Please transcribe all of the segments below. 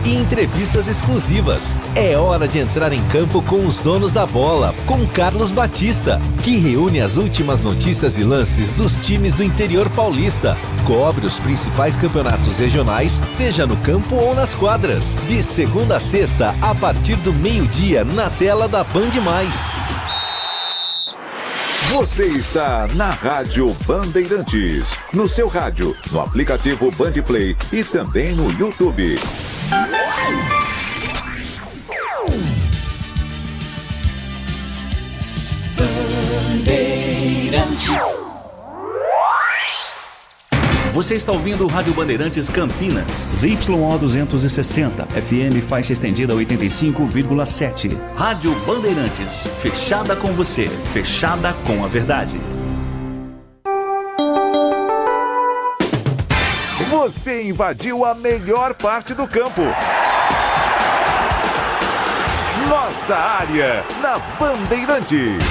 e entrevistas exclusivas. É hora de entrar em campo com os donos da bola, com Carlos Batista, que reúne as últimas notícias e lances dos times do interior paulista. Cobre os principais campeonatos regionais, seja no campo ou nas quadras. De segunda a sexta, a partir do meio-dia, na tela da Band+. Você está na Rádio Bandeirantes, no seu rádio, no aplicativo Bandplay e também no YouTube. Bandeirantes. Você está ouvindo o Rádio Bandeirantes Campinas, ZYO 260, FM faixa estendida 85,7. Rádio Bandeirantes, fechada com você, fechada com a verdade. Você invadiu a melhor parte do campo. Nossa área, na Bandeirantes.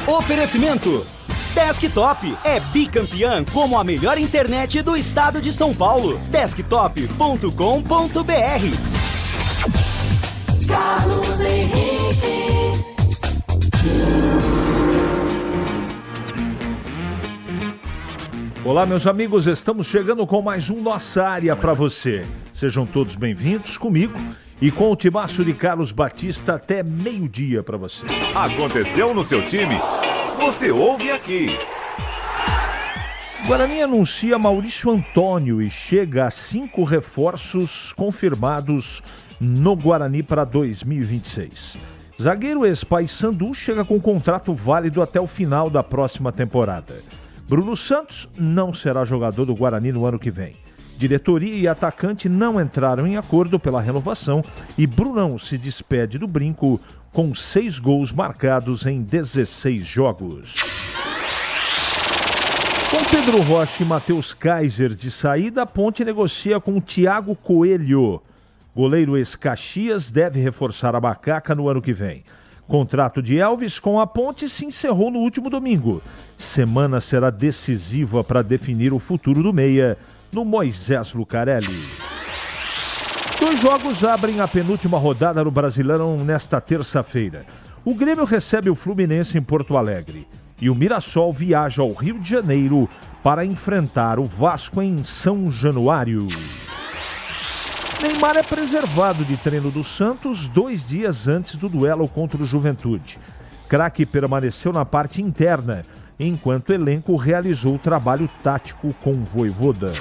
Oferecimento Desktop é bicampeã como a melhor internet do estado de São Paulo. Desktop.com.br. Carlos Henrique. Olá, meus amigos, estamos chegando com mais um Nossa Área para você. Sejam todos bem-vindos comigo e com o timaço de Carlos Batista até meio-dia para você. Aconteceu no seu time? Você ouve aqui. Guarani anuncia Maurício Antônio e chega a 5 reforços confirmados no Guarani para 2026. Zagueiro ex-Paysandu chega com contrato válido até o final da próxima temporada. Bruno Santos não será jogador do Guarani no ano que vem. Diretoria e atacante não entraram em acordo pela renovação e Brunão se despede do Brinco com 6 gols marcados em 16 jogos. Com Pedro Rocha e Matheus Kaiser de saída, a Ponte negocia com Thiago Coelho. Goleiro ex-Caxias deve reforçar a Macaca no ano que vem. Contrato de Elvis com a Ponte se encerrou no último domingo. Semana será decisiva para definir o futuro do meia no Moisés Lucarelli. 2 jogos abrem a penúltima rodada no Brasileirão nesta terça-feira. O Grêmio recebe o Fluminense em Porto Alegre e o Mirassol viaja ao Rio de Janeiro para enfrentar o Vasco em São Januário. Neymar é preservado de treino do Santos 2 dias antes do duelo contra o Juventude. Craque permaneceu na parte interna, enquanto o elenco realizou o trabalho tático com o Vojvoda.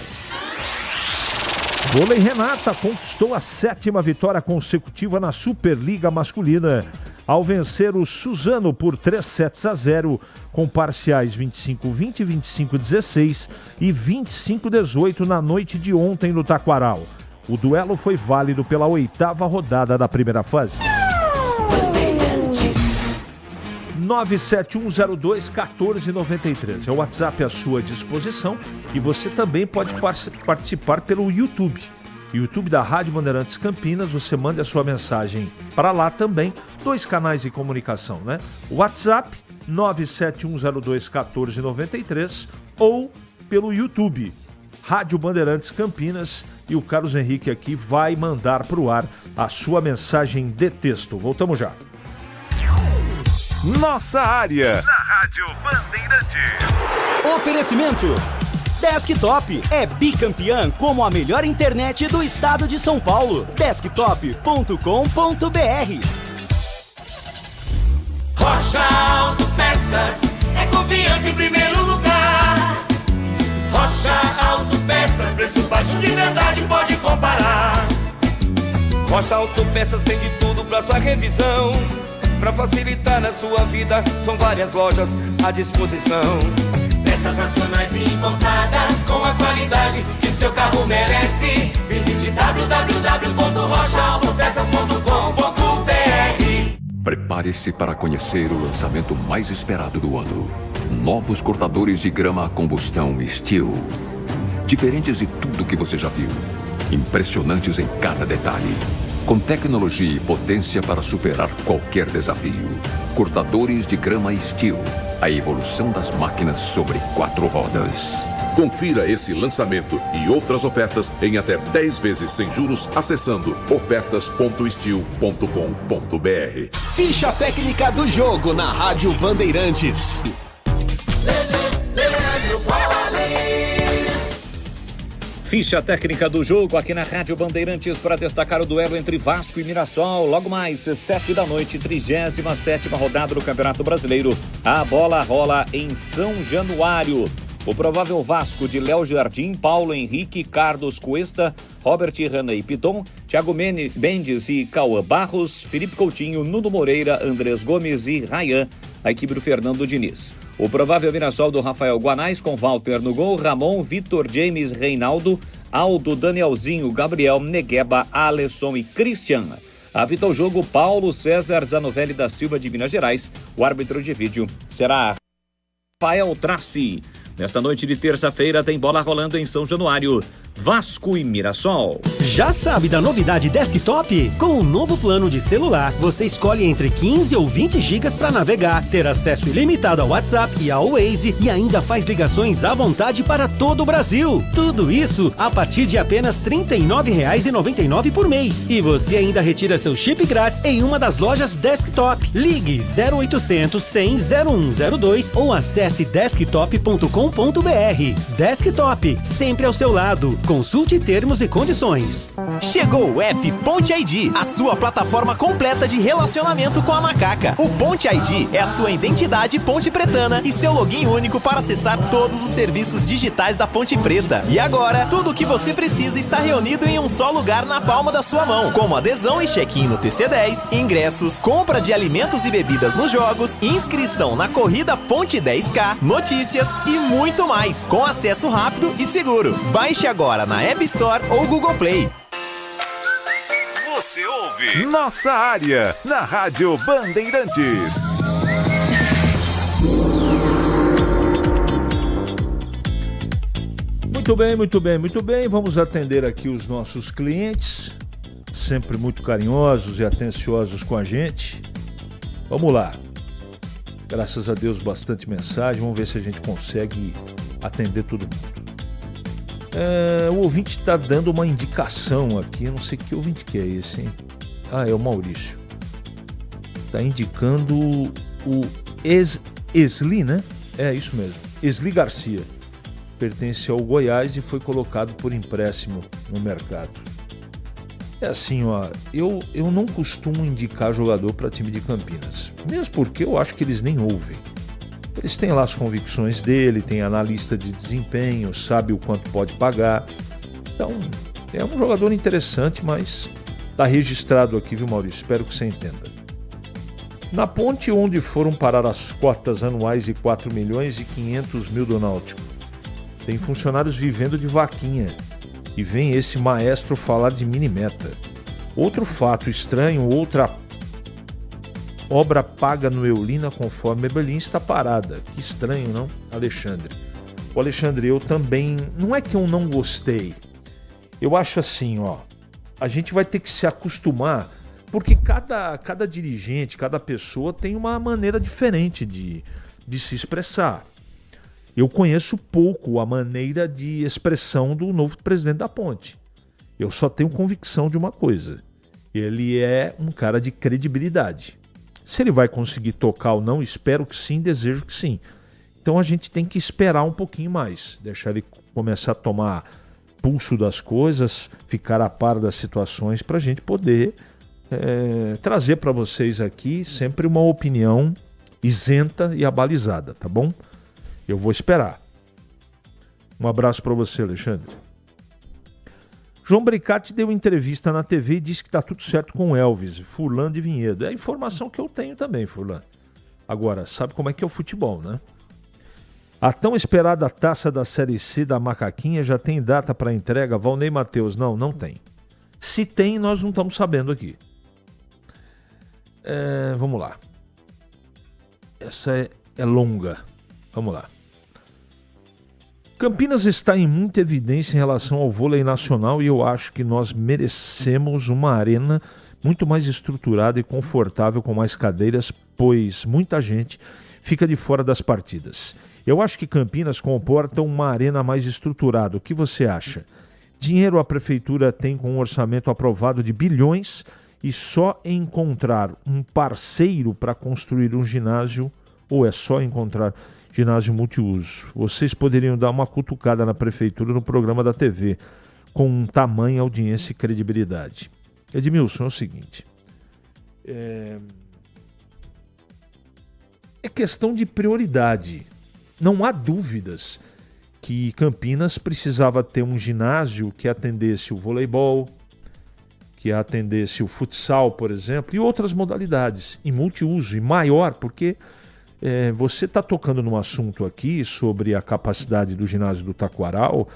Vôlei Renata conquistou a 7ª vitória consecutiva na Superliga Masculina, ao vencer o Suzano por 3-0 com parciais 25-20, 25-16 e 25-18 na noite de ontem no Taquaral. O duelo foi válido pela 8ª rodada da primeira fase. 971021493 é o WhatsApp à sua disposição e você também pode participar pelo YouTube. YouTube da Rádio Bandeirantes Campinas, você manda a sua mensagem para lá também. 2 canais de comunicação, né? WhatsApp 971021493 ou pelo YouTube Rádio Bandeirantes Campinas, e o Carlos Henrique aqui vai mandar para o ar a sua mensagem de texto. Voltamos já. Nossa área, na Rádio Bandeirantes. Oferecimento Desktop é bicampeã como a melhor internet do estado de São Paulo. Desktop.com.br. Rocha Autopeças é confiança em primeiro lugar. Rocha Autopeças, preço baixo de verdade, pode comparar. Rocha Autopeças tem de tudo pra sua revisão. Pra facilitar na sua vida, são várias lojas à disposição. Peças nacionais e importadas com a qualidade que seu carro merece. Visite www.rochaautopeças.com.br. Prepare-se para conhecer o lançamento mais esperado do ano. Novos cortadores de grama a combustão Steel. Diferentes de tudo que você já viu. Impressionantes em cada detalhe. Com tecnologia e potência para superar qualquer desafio. Cortadores de grama Steel. A evolução das máquinas sobre 4 rodas. Confira esse lançamento e outras ofertas em até 10 vezes sem juros acessando ofertas.steel.com.br. Ficha técnica do jogo na Rádio Bandeirantes. Ficha técnica do jogo aqui na Rádio Bandeirantes para destacar o duelo entre Vasco e Mirassol. Logo mais, 7 da noite, 37ª rodada do Campeonato Brasileiro. A bola rola em São Januário. O provável Vasco de Léo Jardim, Paulo Henrique, Carlos Cuesta, Robert Raney Piton, Thiago Mendes e Cauã Barros, Felipe Coutinho, Nuno Moreira, Andrés Gomes e Rayan, a equipe do Fernando Diniz. O provável Mirassol do Rafael Guanais, com Walter no gol, Ramon, Vitor, James, Reinaldo, Aldo, Danielzinho, Gabriel, Negueba, Alisson e Christian. Apita o jogo Paulo César Zanovelli da Silva de Minas Gerais. O árbitro de vídeo será Rafael Traci. Nesta noite de terça-feira tem bola rolando em São Januário. Vasco e Mirassol. Já sabe da novidade Desktop? Com o novo plano de celular, você escolhe entre 15 ou 20 gigas para navegar, ter acesso ilimitado ao WhatsApp e ao Waze e ainda faz ligações à vontade para todo o Brasil. Tudo isso a partir de apenas R$ 39,99 por mês. E você ainda retira seu chip grátis em uma das lojas Desktop. Ligue 0800 100 0102 ou acesse desktop.com.br. Desktop, sempre ao seu lado. Consulte termos e condições. Chegou o app Ponte ID, a sua plataforma completa de relacionamento com a macaca. O Ponte ID é a sua identidade ponte pretana e seu login único para acessar todos os serviços digitais da Ponte Preta. E agora, tudo o que você precisa está reunido em um só lugar na palma da sua mão, como adesão e check-in no TC10, ingressos, compra de alimentos e bebidas nos jogos, inscrição na corrida Ponte 10K, notícias e muito mais, com acesso rápido e seguro. Baixe agora na App Store ou Google Play. Você ouve Nossa Área na Rádio Bandeirantes. Muito bem, muito bem, muito bem. Vamos atender aqui os nossos clientes, sempre muito carinhosos e atenciosos com a gente. Vamos lá. Graças a Deus, bastante mensagem. Vamos ver se a gente consegue atender todo mundo. O ouvinte está dando uma indicação aqui. Eu não sei que ouvinte que é esse, hein? Ah, é o Maurício. Está indicando o Esli, né? É isso mesmo. Esli Garcia. Pertence ao Goiás e foi colocado por empréstimo no mercado. É assim, ó. Eu não costumo indicar jogador para time de Campinas. Mesmo porque eu acho que eles nem ouvem. Eles têm lá as convicções dele, tem analista de desempenho, sabe o quanto pode pagar. Então, é um jogador interessante, mas está registrado aqui, viu, Maurício? Espero que você entenda. Na Ponte, onde foram parar as cotas anuais de 4 milhões e 500 mil do Náutico, tem funcionários vivendo de vaquinha. E vem esse maestro falar de mini-meta. Outro fato estranho, outra obra paga no Eulina conforme Eberlin está parada. Que estranho, não, Alexandre? O Alexandre, eu também... Não é que eu não gostei. Eu acho assim, ó. A gente vai ter que se acostumar, porque cada dirigente, cada pessoa tem uma maneira diferente de se expressar. Eu conheço pouco a maneira de expressão do novo presidente da Ponte. Eu só tenho convicção de uma coisa. Ele é um cara de credibilidade. Se ele vai conseguir tocar ou não, espero que sim, desejo que sim. Então a gente tem que esperar um pouquinho mais, deixar ele começar a tomar pulso das coisas, ficar a par das situações, para a gente poder trazer para vocês aqui sempre uma opinião isenta e abalizada, tá bom? Eu vou esperar. Um abraço para você, Alexandre. João Bricatti deu entrevista na TV e disse que está tudo certo com o Elvis, Furlan de Vinhedo. É a informação que eu tenho também, Furlan. Agora, sabe como é que é o futebol, né? A tão esperada taça da Série C da Macaquinha já tem data para entrega? Valnei Matheus, não tem. Se tem, nós não estamos sabendo aqui. Vamos lá. Essa é longa. Vamos lá. Campinas está em muita evidência em relação ao vôlei nacional e eu acho que nós merecemos uma arena muito mais estruturada e confortável com mais cadeiras, pois muita gente fica de fora das partidas. Eu acho que Campinas comporta uma arena mais estruturada. O que você acha? Dinheiro a prefeitura tem com um orçamento aprovado de bilhões e só encontrar um parceiro para construir um ginásio, ou é só encontrar ginásio multiuso? Vocês poderiam dar uma cutucada na prefeitura no programa da TV, com tamanha audiência e credibilidade. Edmilson, é o seguinte, é questão de prioridade. Não há dúvidas que Campinas precisava ter um ginásio que atendesse o voleibol, que atendesse o futsal, por exemplo, e outras modalidades, e multiuso, e maior, porque você está tocando num assunto aqui sobre a capacidade do ginásio do Taquaral.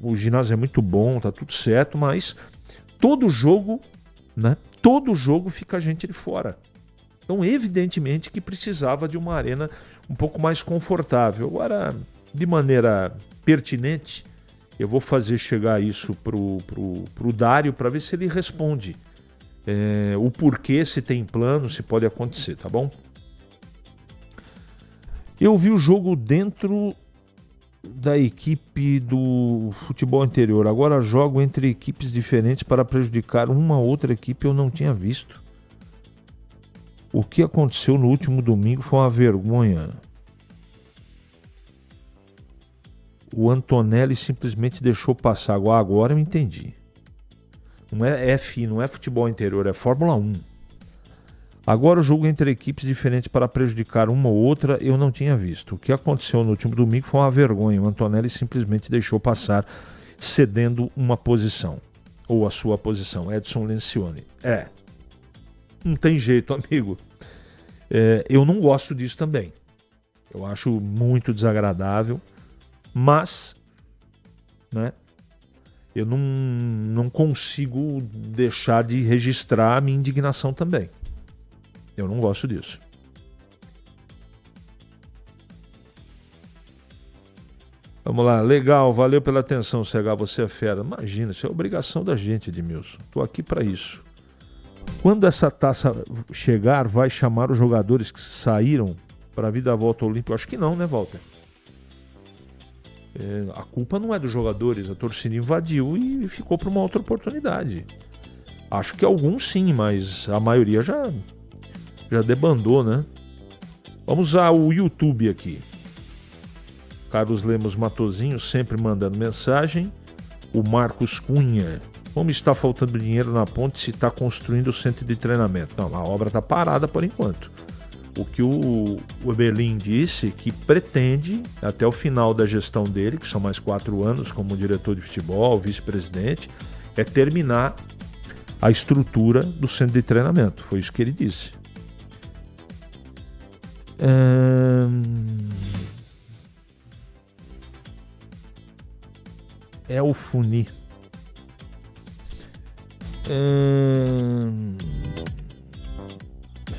O ginásio é muito bom, tá tudo certo, mas todo jogo, né? Todo jogo fica a gente de fora. Então, evidentemente que precisava de uma arena um pouco mais confortável. Agora, de maneira pertinente, eu vou fazer chegar isso pro Dário para ver se ele responde o porquê, se tem plano, se pode acontecer, tá bom? Eu vi o jogo dentro da equipe do futebol interior. Agora jogo entre equipes diferentes para prejudicar uma outra equipe, eu não tinha visto. O que aconteceu no último domingo foi uma vergonha. O Antonelli simplesmente deixou passar. Agora eu entendi. Não é FI, não é futebol interior, é Fórmula 1. Agora o jogo entre equipes diferentes para prejudicar uma ou outra, eu não tinha visto. O que aconteceu no último domingo foi uma vergonha. O Antonelli simplesmente deixou passar, cedendo uma posição. Ou a sua posição. Edson Lencioni. Não tem jeito, amigo. Eu não gosto disso também. Eu acho muito desagradável. Mas, né, eu não consigo deixar de registrar a minha indignação também. Eu não gosto disso. Vamos lá, legal, valeu pela atenção, CH, você é fera. Imagina, isso é obrigação da gente, Edmilson. Estou aqui para isso. Quando essa taça chegar, vai chamar os jogadores que saíram para vir da volta olímpica? Acho que não, né, Walter? A culpa não é dos jogadores, a torcida invadiu e ficou para uma outra oportunidade. Acho que alguns sim, mas a maioria já debandou, né? Vamos ao YouTube aqui. Carlos Lemos Matozinho sempre mandando mensagem. O Marcos Cunha. Como está faltando dinheiro na ponte se está construindo o centro de treinamento? Não, a obra está parada por enquanto. O que o Eberlin disse que pretende, até o final da gestão dele, que são mais 4 anos como diretor de futebol, vice-presidente, é terminar a estrutura do centro de treinamento. Foi isso que ele disse. É o Funi.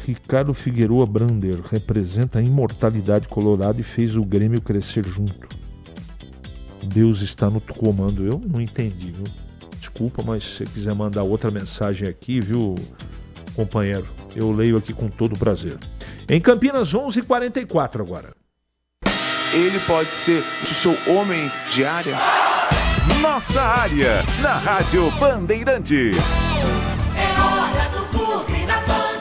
Ricardo Figueroa Brander representa a imortalidade colorada e fez o Grêmio crescer junto. Deus está no comando. Eu não entendi, viu? Desculpa, mas se você quiser mandar outra mensagem aqui, viu, companheiro? Eu leio aqui com todo prazer. Em Campinas, 11h44 agora. Ele pode ser o seu homem de área? Nossa área, na Rádio Bandeirantes. É hora do Bugre da Band.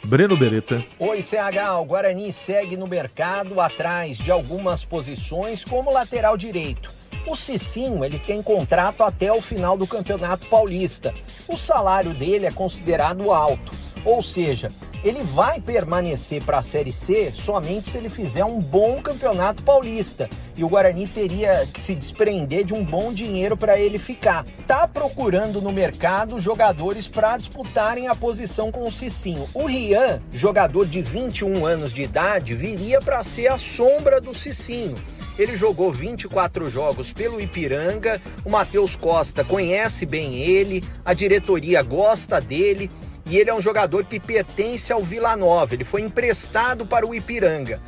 Breno Beretta. Oi, CH. O Guarani segue no mercado atrás de algumas posições como lateral direito. O Cicinho, ele tem contrato até o final do Campeonato Paulista. O salário dele é considerado alto, ou seja, ele vai permanecer para a Série C somente se ele fizer um bom Campeonato Paulista. E o Guarani teria que se desprender de um bom dinheiro para ele ficar. Tá procurando no mercado jogadores para disputarem a posição com o Cicinho. O Rian, jogador de 21 anos de idade, viria para ser a sombra do Cicinho. Ele jogou 24 jogos pelo Ipiranga, o Matheus Costa conhece bem ele, a diretoria gosta dele e ele é um jogador que pertence ao Vila Nova, ele foi emprestado para o Ipiranga.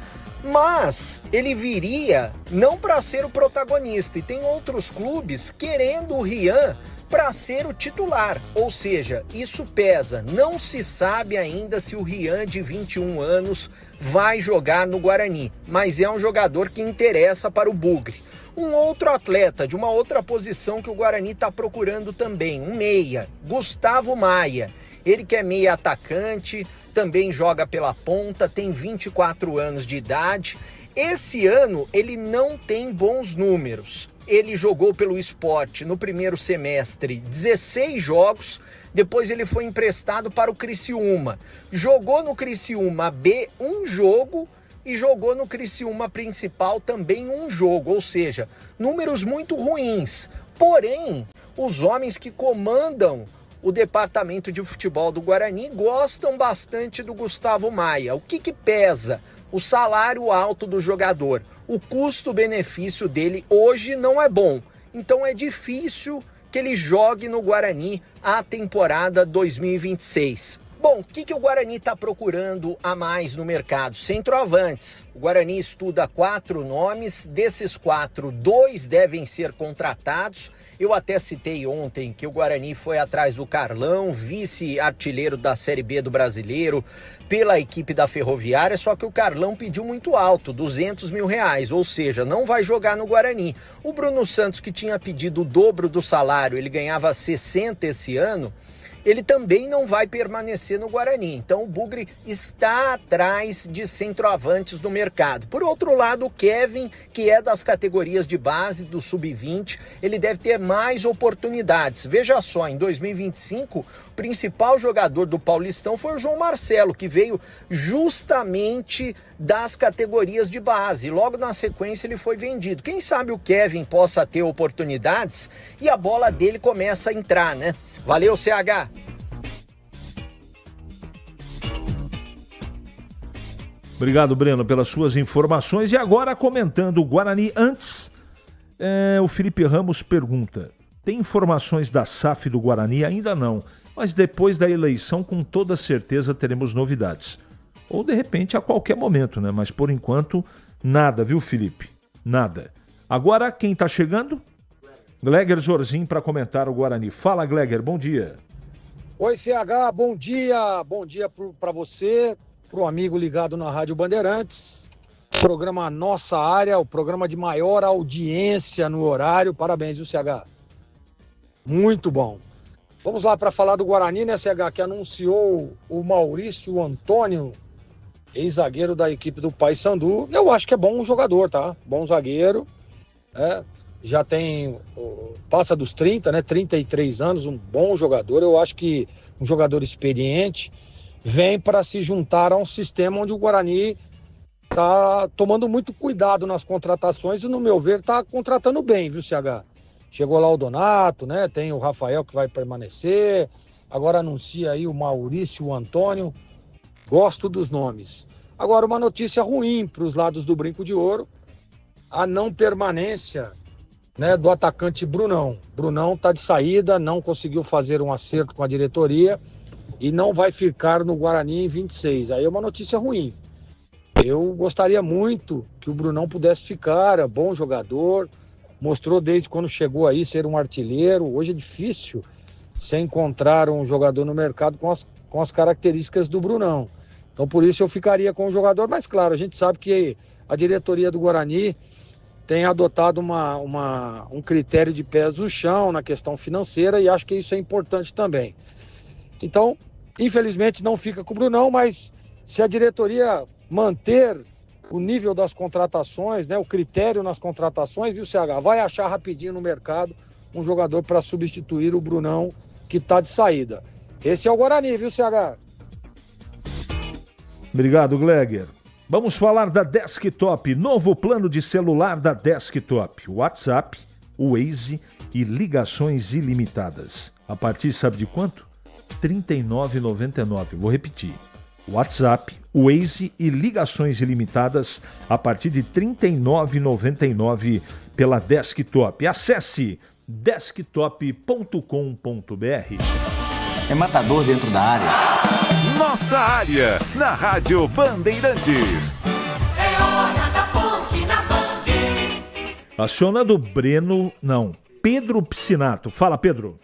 Mas ele viria não para ser o protagonista, e tem outros clubes querendo o Rian para ser o titular, ou seja, isso pesa. Não se sabe ainda se o Rian, de 21 anos, vai jogar no Guarani, mas é um jogador que interessa para o Bugre. Um outro atleta de uma outra posição que o Guarani está procurando também, um meia, Gustavo Maia. Ele que é meia atacante, também joga pela ponta, tem 24 anos de idade. Esse ano ele não tem bons números. Ele jogou pelo Sport no primeiro semestre 16 jogos, depois ele foi emprestado para o Criciúma. Jogou no Criciúma B um jogo e jogou no Criciúma principal também um jogo, ou seja, números muito ruins. Porém, os homens que comandam o departamento de futebol do Guarani gostam bastante do Gustavo Maia. O que pesa? O salário alto do jogador. O custo-benefício dele hoje não é bom. Então é difícil que ele jogue no Guarani a temporada 2026. Bom, o que o Guarani está procurando a mais no mercado? Centroavantes. O Guarani estuda 4 nomes, desses 4, 2 devem ser contratados. Eu até citei ontem que o Guarani foi atrás do Carlão, vice-artilheiro da Série B do Brasileiro, pela equipe da Ferroviária, só que o Carlão pediu muito alto, R$200 mil, ou seja, não vai jogar no Guarani. O Bruno Santos, que tinha pedido o dobro do salário, ele ganhava 60 esse ano, ele também não vai permanecer no Guarani. Então o Bugre está atrás de centroavantes no mercado. Por outro lado, o Kevin, que é das categorias de base do Sub-20, ele deve ter mais oportunidades. Veja só, em 2025, o principal jogador do Paulistão foi o João Marcelo, que veio justamente das categorias de base. Logo na sequência ele foi vendido. Quem sabe o Kevin possa ter oportunidades e a bola dele começa a entrar, né? Valeu, CH! Obrigado, Breno, pelas suas informações. E agora, comentando o Guarani, antes, o Felipe Ramos pergunta: tem informações da SAF do Guarani? Ainda não, mas depois da eleição, com toda certeza, teremos novidades. Ou, de repente, a qualquer momento, né? Mas, por enquanto, nada, viu, Felipe? Nada. Agora, quem está chegando? Gleger Jorzin para comentar o Guarani. Fala, Gleger, bom dia. Oi, CH, bom dia. Bom dia para você, para o amigo ligado na Rádio Bandeirantes. Programa Nossa Área, o programa de maior audiência no horário. Parabéns, viu, CH? Muito bom. Vamos lá para falar do Guarani, né, CH, que anunciou o Maurício Antônio, ex-zagueiro da equipe do Paysandu. Eu acho que é bom jogador, tá? Bom zagueiro, já tem, passa dos 30, né? 33 anos, um bom jogador. Eu acho que um jogador experiente vem para se juntar a um sistema onde o Guarani está tomando muito cuidado nas contratações e, no meu ver, está contratando bem, viu, CH? Chegou lá o Donato, né? Tem o Rafael que vai permanecer. Agora anuncia aí o Maurício Antônio. Gosto dos nomes. Agora, uma notícia ruim para os lados do Brinco de Ouro: a não permanência, né, do atacante Brunão. Brunão está de saída, não conseguiu fazer um acerto com a diretoria e não vai ficar no Guarani em 26. Aí é uma notícia ruim. Eu gostaria muito que o Brunão pudesse ficar, é bom jogador, mostrou desde quando chegou aí ser um artilheiro. Hoje é difícil você encontrar um jogador no mercado com as características do Brunão. Então por isso eu ficaria com o jogador, mas claro, a gente sabe que a diretoria do Guarani tem adotado um critério de pés no chão na questão financeira e acho que isso é importante também. Então, infelizmente não fica com o Brunão, mas se a diretoria manter o nível das contratações, né, o critério nas contratações, viu, CH, vai achar rapidinho no mercado um jogador para substituir o Brunão que está de saída. Esse é o Guarani, viu, CH? Obrigado, Gleger. Vamos falar da Desktop, novo plano de celular da Desktop. WhatsApp, Waze e ligações ilimitadas. A partir, sabe de quanto? R$ 39,99. Vou repetir. WhatsApp, Waze e ligações ilimitadas a partir de R$ 39,99 pela Desktop. Acesse desktop.com.br. É matador dentro da área. Nossa Área, na Rádio Bandeirantes. É hora Acionando Pedro Piscinato. Fala, Pedro.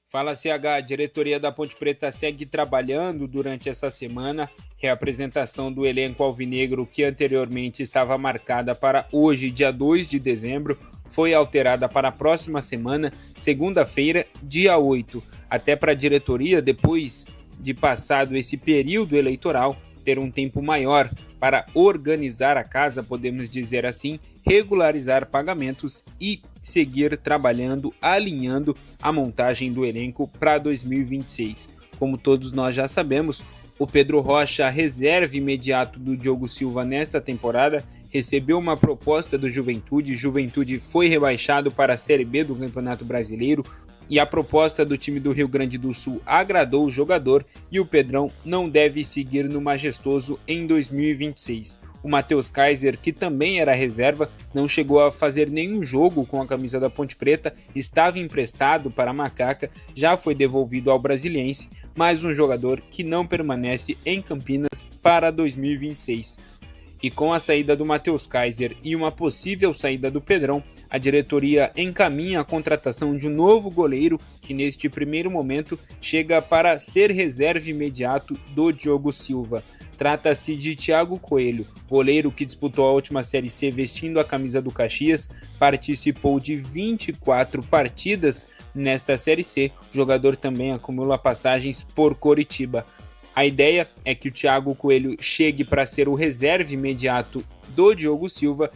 Fala, CH. A diretoria da Ponte Preta segue trabalhando durante essa semana. Reapresentação do elenco alvinegro, que anteriormente estava marcada para hoje, dia 2 de dezembro, foi alterada para a próxima semana, segunda-feira, dia 8. Até para a diretoria, depois de passado esse período eleitoral, ter um tempo maior para organizar a casa, podemos dizer assim, regularizar pagamentos e seguir trabalhando, alinhando a montagem do elenco para 2026. Como todos nós já sabemos, o Pedro Rocha, reserva imediato do Diogo Silva nesta temporada, recebeu uma proposta do Juventude foi rebaixado para a Série B do Campeonato Brasileiro, e a proposta do time do Rio Grande do Sul agradou o jogador e o Pedrão não deve seguir no Majestoso em 2026. O Matheus Kaiser, que também era reserva, não chegou a fazer nenhum jogo com a camisa da Ponte Preta, estava emprestado para a Macaca, já foi devolvido ao Brasiliense, mas um jogador que não permanece em Campinas para 2026. E com a saída do Matheus Kaiser e uma possível saída do Pedrão, a diretoria encaminha a contratação de um novo goleiro que neste primeiro momento chega para ser reserva imediato do Diogo Silva. Trata-se de Thiago Coelho, goleiro que disputou a última Série C vestindo a camisa do Caxias, participou de 24 partidas nesta Série C, o jogador também acumula passagens por Coritiba. A ideia é que o Thiago Coelho chegue para ser o reserva imediato do Diogo Silva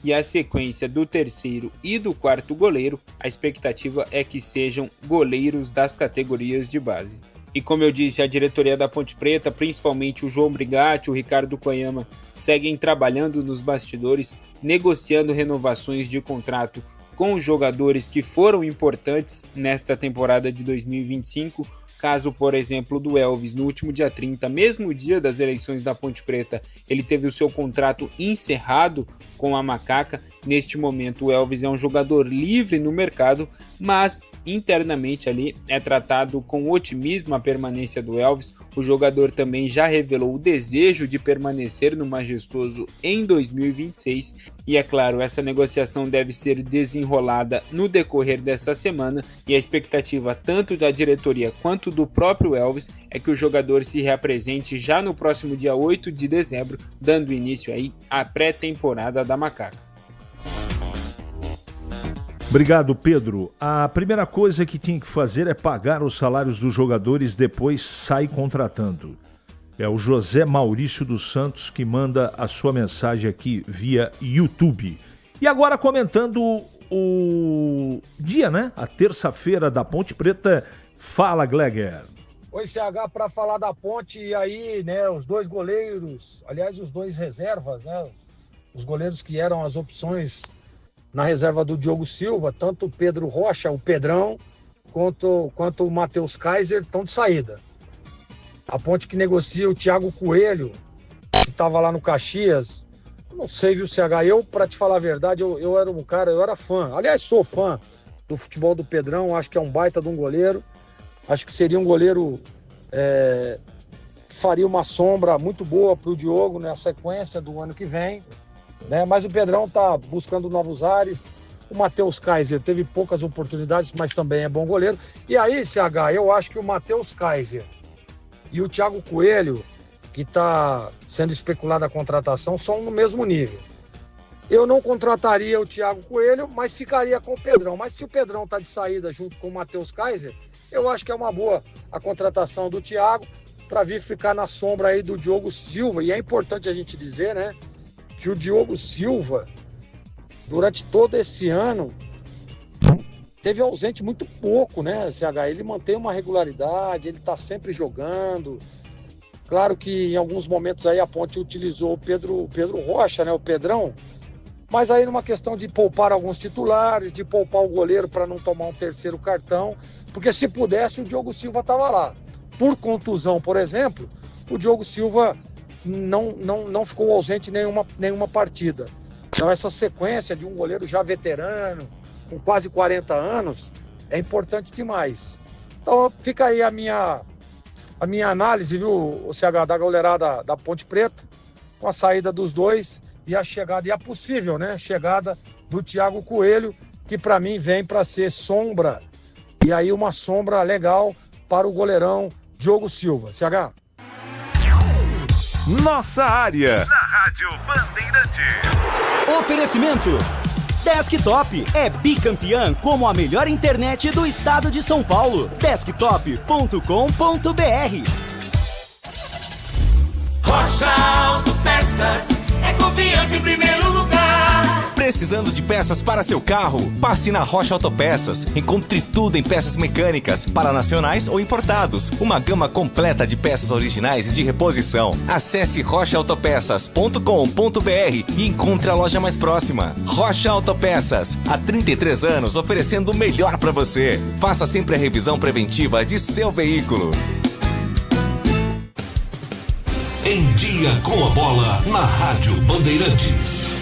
e a sequência do terceiro e do quarto goleiro, a expectativa é que sejam goleiros das categorias de base. E como eu disse, a diretoria da Ponte Preta, principalmente o João Brigatti, o Ricardo Koyama, seguem trabalhando nos bastidores, negociando renovações de contrato com os jogadores que foram importantes nesta temporada de 2025, caso, por exemplo, do Elvis, no último dia 30, mesmo dia das eleições da Ponte Preta, ele teve o seu contrato encerrado com a Macaca. Neste momento, o Elvis é um jogador livre no mercado, mas internamente ali é tratado com otimismo a permanência do Elvis. O jogador também já revelou o desejo de permanecer no Majestoso em 2026 e, é claro, essa negociação deve ser desenrolada no decorrer dessa semana e a expectativa tanto da diretoria quanto do próprio Elvis é que o jogador se reapresente já no próximo dia 8 de dezembro, dando início aí à pré-temporada da Macaca. Obrigado, Pedro. A primeira coisa que tinha que fazer é pagar os salários dos jogadores, depois sai contratando. É o José Maurício dos Santos que manda a sua mensagem aqui via YouTube. E agora comentando o dia, né? A terça-feira da Ponte Preta. Fala, Gleger. Oi, CH, para falar da Ponte, e aí, né, os dois goleiros, aliás, os dois reservas, né? Os goleiros que eram as opções na reserva do Diogo Silva, tanto o Pedro Rocha, o Pedrão, quanto o Matheus Kaiser estão de saída. A Ponte que negocia o Thiago Coelho, que estava lá no Caxias, não sei, viu, CH, eu, para te falar a verdade, eu era um cara, eu era fã, aliás, sou fã do futebol do Pedrão, acho que é um baita de um goleiro, acho que seria um goleiro que faria uma sombra muito boa para o Diogo na sequência do ano que vem, né? Mas o Pedrão está buscando novos ares. O Matheus Kaiser teve poucas oportunidades, mas também é bom goleiro. E aí, CH, eu acho que o Matheus Kaiser e o Thiago Coelho, que está sendo especulado a contratação, são no mesmo nível. Eu não contrataria o Thiago Coelho, mas ficaria com o Pedrão. Mas se o Pedrão está de saída junto com o Matheus Kaiser, eu acho que é uma boa a contratação do Thiago para vir ficar na sombra aí do Diogo Silva. E é importante a gente dizer, né, que o Diogo Silva, durante todo esse ano, teve ausente muito pouco, né, CH? Ele mantém uma regularidade, ele está sempre jogando. Claro que em alguns momentos aí a Ponte utilizou o Pedro Rocha, né, o Pedrão, mas aí numa questão de poupar alguns titulares, de poupar o goleiro para não tomar um terceiro cartão, porque se pudesse o Diogo Silva estava lá. Por contusão, por exemplo, o Diogo Silva não ficou ausente nenhuma partida. Então essa sequência de um goleiro já veterano, com quase 40 anos, é importante demais. Então fica aí a minha análise, viu, o CH, da goleirada da Ponte Preta, com a saída dos dois e a chegada, e a possível, né, chegada do Thiago Coelho, que para mim vem para ser sombra. E aí uma sombra legal para o goleirão Diogo Silva. CH. Nossa área. Na Rádio Bandeirantes. Oferecimento. Desktop é bicampeã como a melhor internet do estado de São Paulo. Desktop.com.br. Rocha Autopeças é confiança em primeiro lugar. Precisando de peças para seu carro? Passe na Rocha Autopeças. Encontre tudo em peças mecânicas, para nacionais ou importados. Uma gama completa de peças originais e de reposição. Acesse rochaautopeças.com.br e encontre a loja mais próxima. Rocha Autopeças, há 33 anos oferecendo o melhor para você. Faça sempre a revisão preventiva de seu veículo. Em Dia com a Bola, na Rádio Bandeirantes.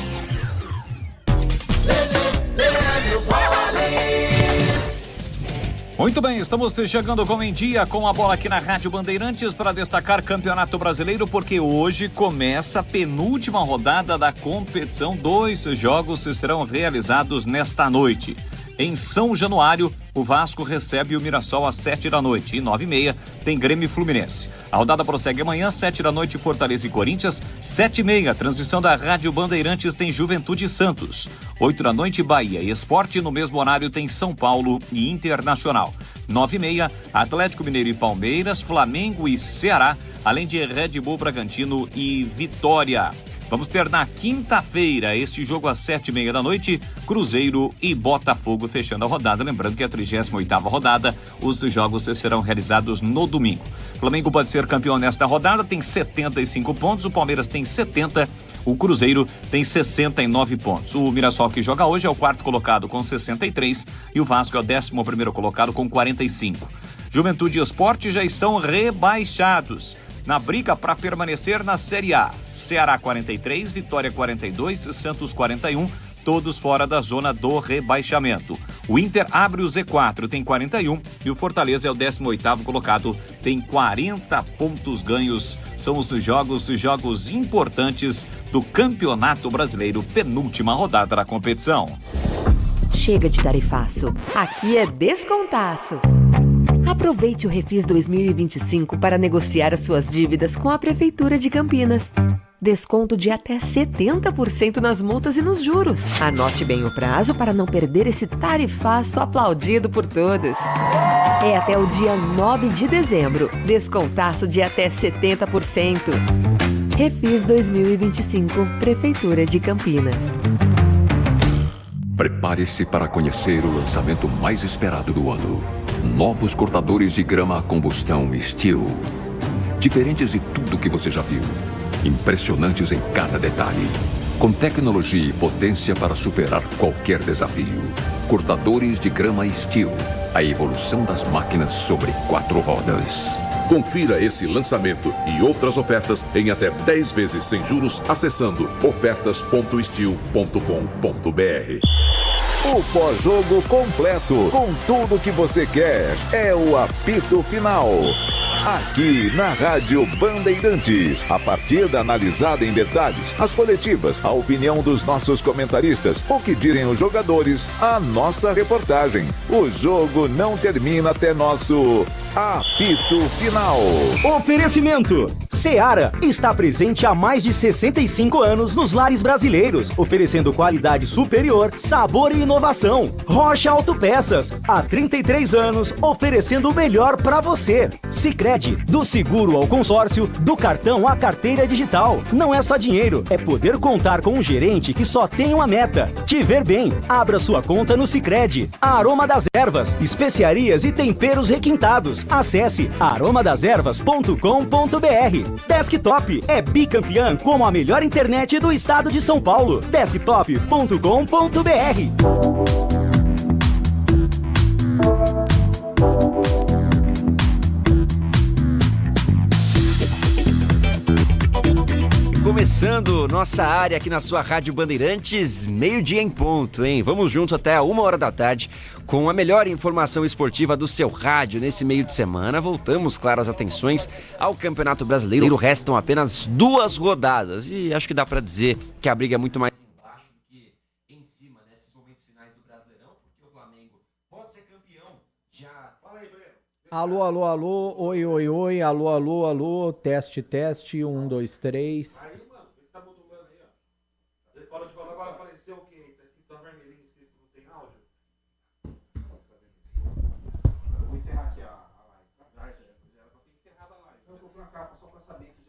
Muito bem, estamos chegando com Em Dia com a Bola aqui na Rádio Bandeirantes para destacar Campeonato Brasileiro, porque hoje começa a penúltima rodada da competição. 2 jogos serão realizados nesta noite. Em São Januário, o Vasco recebe o Mirassol às 7 da noite e 9h30 tem Grêmio e Fluminense. A rodada prossegue amanhã, 7 da noite, Fortaleza e Corinthians, 7h30, transmissão da Rádio Bandeirantes tem Juventude e Santos. 8 da noite, Bahia e Sport, no mesmo horário tem São Paulo e Internacional. 9h30, Atlético Mineiro e Palmeiras, Flamengo e Ceará, além de Red Bull Bragantino e Vitória. Vamos ter na quinta-feira este jogo às 7h30 da noite, Cruzeiro e Botafogo fechando a rodada. Lembrando que é a 38ª rodada, os jogos serão realizados no domingo. Flamengo pode ser campeão nesta rodada, tem 75 pontos, o Palmeiras tem 70, o Cruzeiro tem 69 pontos. O Mirassol, que joga hoje, é o 4º colocado com 63 e o Vasco é o 11º colocado com 45. Juventude e Sport já estão rebaixados na briga para permanecer na Série A. Ceará 43, Vitória 42, Santos 41, todos fora da zona do rebaixamento. O Inter abre o Z4, tem 41, e o Fortaleza é o 18º colocado, tem 40 pontos ganhos. São os jogos importantes do Campeonato Brasileiro, penúltima rodada da competição. Chega de tarifaço, aqui é descontaço. Aproveite o Refis 2025 para negociar as suas dívidas com a Prefeitura de Campinas. Desconto de até 70% nas multas e nos juros. Anote bem o prazo para não perder esse tarifaço aplaudido por todos. É até o dia 9 de dezembro. Descontaço de até 70%. Refis 2025, Prefeitura de Campinas. Prepare-se para conhecer o lançamento mais esperado do ano. Novos cortadores de grama a combustão Steel. Diferentes de tudo que você já viu. Impressionantes em cada detalhe. Com tecnologia e potência para superar qualquer desafio. Cortadores de grama Steel. A evolução das máquinas sobre 4 rodas. Confira esse lançamento e outras ofertas em até 10 vezes sem juros acessando ofertas.steel.com.br. O pós-jogo completo, com tudo que você quer, é o apito final. Aqui na Rádio Bandeirantes, a partida analisada em detalhes, as coletivas, a opinião dos nossos comentaristas, o que dizem os jogadores, a nossa reportagem. O jogo não termina até nosso apito final. Oferecimento. Seara está presente há mais de 65 anos nos lares brasileiros, oferecendo qualidade superior, sabor e inovação. Rocha Autopeças, há 33 anos, oferecendo o melhor para você. Sicredi, do seguro ao consórcio, do cartão à carteira digital. Não é só dinheiro, é poder contar com um gerente que só tem uma meta: te ver bem. Abra sua conta no Sicredi. Aroma das Ervas, especiarias e temperos requintados. Acesse aromadeservas.com.br. Desktop é bicampeã como a melhor internet do estado de São Paulo. Desktop.com.br. Começando nossa área aqui na sua Rádio Bandeirantes, meio-dia em ponto, hein? Vamos juntos até a 1h da tarde com a melhor informação esportiva do seu rádio nesse meio de semana. Voltamos, claro, as atenções ao Campeonato Brasileiro. Restam apenas 2 rodadas e acho que dá pra dizer que a briga é muito mais embaixo do que em cima, né? Já. Fala aí, Breno. Alô, alô, alô, oi, oi, oi, alô, alô, alô, teste, teste, 1, 2, 3. Aí, mano, vê se tá modulando aí, ó. Ele fala de falar, agora apareceu o quê? Tá escrito vermelhinho, escrito não tem áudio. Eu vou encerrar aqui a live. Ela tem encerrado a live. Eu vou pôr uma capa só pra saber que